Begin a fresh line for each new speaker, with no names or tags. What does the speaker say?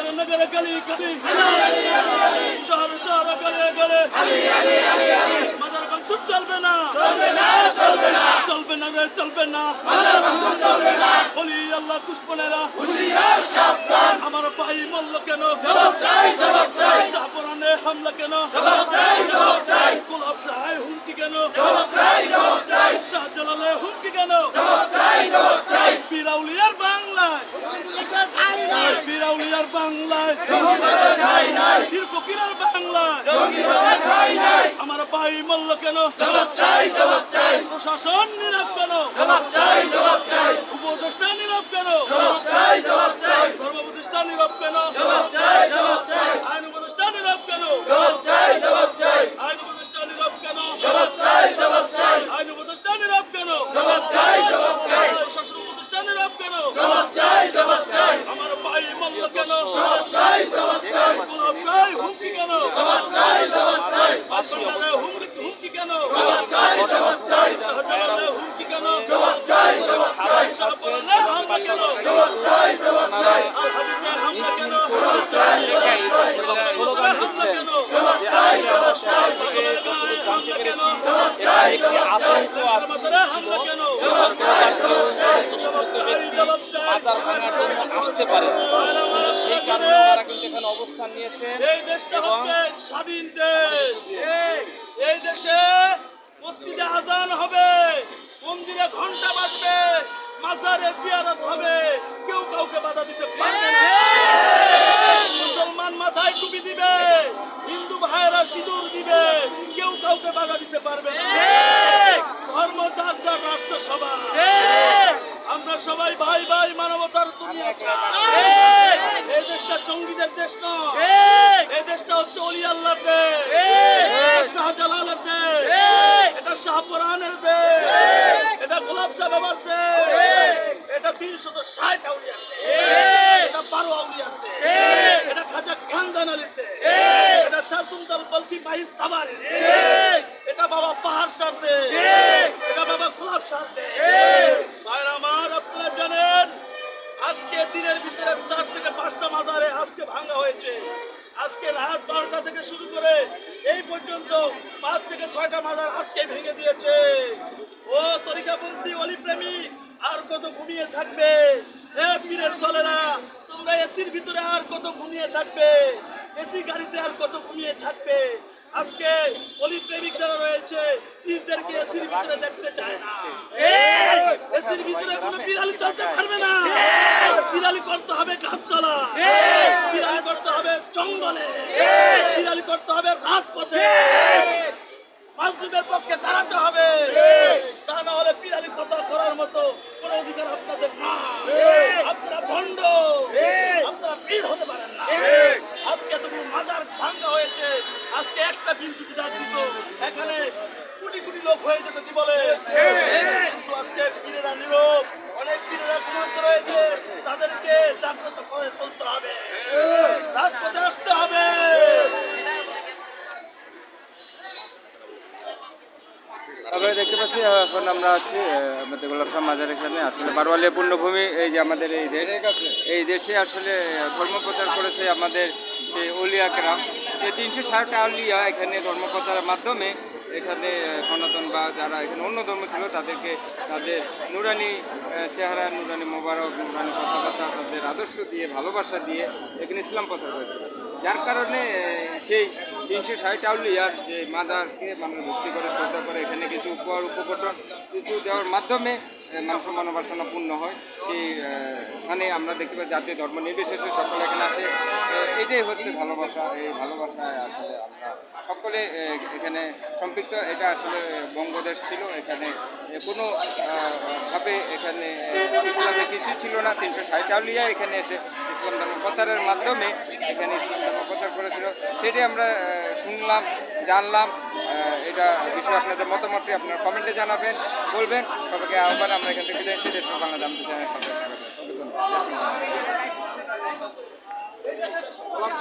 नगर नगर गली गली शहर शहर गले गले मदर बंधु चलबे ना चलबे ना रे चलबे ना বলি আল্লাহ দুশমনেরা হুঁশিয়ার সাবধান আমার ভাই মল্ল কেন জবাব চাই শাহপুরানে হামলা কেন জবাব চাই গোলাপ শাহে হুমকি কেন জবাব চাই শাহজালালে হুমকি কেন জবাব চাই বিরাউলিয়ার বাংলায় বিরাউলিয়ার বাংলায় পীর ফকিরের বাংলায় আমার ভাই মল্ল কেন জবাব চাই প্রশাসন নীরব কেন জবাব চাই উপদেষ্টা নীরব কেন জবাব চাই ধর্ম প্রতিষ্ঠা নীরব কেন জবাব চাই আইন উপদেষ্টা নীরব কেন জবাব চাই আইন উপদেষ্টা নীরব কেন জবাব চাই আইন উপদেষ্টা নীরব কেন জবাব চাই প্রশাসন উপদেষ্টা নীরব কেন জবাব চাই আমার ভাই মল্ল কেন জবাব চাই গোলাপ শাহ হুমকি কেন জবাব চাই বাসন্দালে হুমকি কেন জবাব চাই শাহজালালে হুমকি কেন জবাব চাই শাহপুরানে হামলা কেন জবাব চাই আল হাদিতে হামলা কেন
এবং স্লোগান দিচ্ছেন যে আসলে যতটুকু জানতে পেরেছি এটা একটি আতঙ্ক বাজার ভাঙার জন্য আসতে পারে, সেই কারণে তারা কিন্তু এখানে অবস্থান নিয়েছেন।
এই দেশটা হচ্ছে স্বাধীন দেশ, এই দেশে মসজিদে আজান হবে, মন্দিরে ঘন্টা বাজবে, মাজারে জিয়ারত হবে, কেউ কাউকে বাধা দিতে পারবে না। মুসলমান মাথায় টুপি দিবে, হিন্দু ভাইয়েরা সিঁদুর দিবে, কেউ কাউকে বাধা দিতে পারবে না। ধর্ম জাতদার রাষ্ট্র সভা, আমরা সবাই ভাই ভাই, মানবতার দুনিয়া। এই দেশটা জঙ্গিদের দেশ নয়, এই দেশটা হচ্ছে ওলি আল্লাহর দেশ, শাহজালালের দেশ, এটা শাহপুরানের দেশ, এটা গোলাপ শাহ বাবার দেশ, এটা 360 আউলিয়ার দেশ, এটা 12 আউলিয়ার দেশ, এটা খাজা খানদান আলীর দেশ, এটা শাহ সুলতান বলকি মাহিদ সাবারের দেশ, এটা বাবা পাহাড় শাহর দেশ, এটা বাবা গোলাপ শাহর দেশ। ভাইরা আমার, আপনারা জানেন আজকে দিনের ভিতরে 4 থেকে 5টা মাজারে আজকে ভাঙা হয়েছে। আজকে রাত 12টা থেকে শুরু করে এই পর্যন্ত 5 থেকে 6টা মাজার আজকে ভেঙে দিয়েছে। ও তরিকাপন্থী ওলি প্রেমী, আর কত ঘুমিয়ে থাকবে? এ পীরের দলেরা, তোমরা এসির ভিতরে আর কত ঘুমিয়ে থাকবে? এসি গাড়িতে আর কত ঘুমিয়ে থাকবে? আজকে ওলি প্রেমিক যারা রয়েছে, পীরদেরকে এসির ভিতরে দেখতে চায় না। এসির ভিতরে কোনো বিড়ালি চলতে পারবে না, বিড়ালি করতে হবে গাছতলা, বিড়ালি করতে হবে জঙ্গলে, বিড়ালি করতে হবে রাজপথে, মাজলুমের পক্ষে দাঁড়াতে হবে। তা না হলে বিড়ালি কথা করার মতো কোনো অধিকার আপনাদের না। আপনারা ভণ্ড, আপনারা পীর হতে পারেন না। আজকে তুমি মাজার ভাঙা হয়েছে, আজকে একটা বিন্দু ডাক দিত, এখানে কোটি কোটি লোক হয়ে যেত, কি বলে? কিন্তু আজকে পীরেরা নীরব, অনেক পীরেরা ঘুমাতে রয়েছে, তাদেরকে জাগ্রত করে তুলতে হবে, রাজপথে আসতে হবে।
আপনারা দেখতে পাচ্ছি এখন আমরা আছি আমাদের গোলাপ শাহ মাজার এখানে। আসলে বারোয়ালিয়া পূর্ণভূমি, এই যে আমাদের এই দেশ, এই দেশে আসলে ধর্ম প্রচার করেছে আমাদের সেই অলিয়া কেরাম। এই 360টা আউলিয়া এখানে ধর্ম প্রচারের মাধ্যমে এখানে সনাতন বা যারা এখানে অন্য ধর্ম ছিল তাদেরকে তাদের নুরানি চেহারা, নুরানি মোবারক, নুরানি কথাবার্তা, তাদের আদর্শ দিয়ে, ভালোবাসা দিয়ে এখানে ইসলাম প্রচার করেছে। যার কারণে সেই 360 আউলিয়ার যে মাজারকে মানুষ ভক্তি করে, শ্রদ্ধা করে, এখানে কিছু উপহার উপকরণ কিছু দেওয়ার মাধ্যমে মানুষের মনোবাসনা পূর্ণ হয়। সেই মানে আমরা দেখতে পাই জাতীয় ধর্ম নির্বিশেষে সকলে এখানে আসে। এটাই হচ্ছে ভালোবাসা। এই ভালোবাসায় আসলে আমরা সকলে এখানে সম্পৃক্ত। এটা আসলে বঙ্গদেশ ছিল, এখানে কোনো ভাবে এখানে ইসলামের কিছু ছিল না। 360 আউলিয়া এখানে এসে ইসলাম ধর্ম প্রচারের মাধ্যমে এখানে ইসলাম ধর্ম প্রচার করেছিল। সেটাই আমরা শুনলাম, জানলাম। এটা বিষয়ে আপনাদের মতামতটি আপনারা কমেন্টে জানাবেন, বলবেন। সবাইকে আহ্বান, আমরা এখান থেকে বিদায় নিচ্ছি। দেশ বাংলা জানতে চ্যানেল সবাই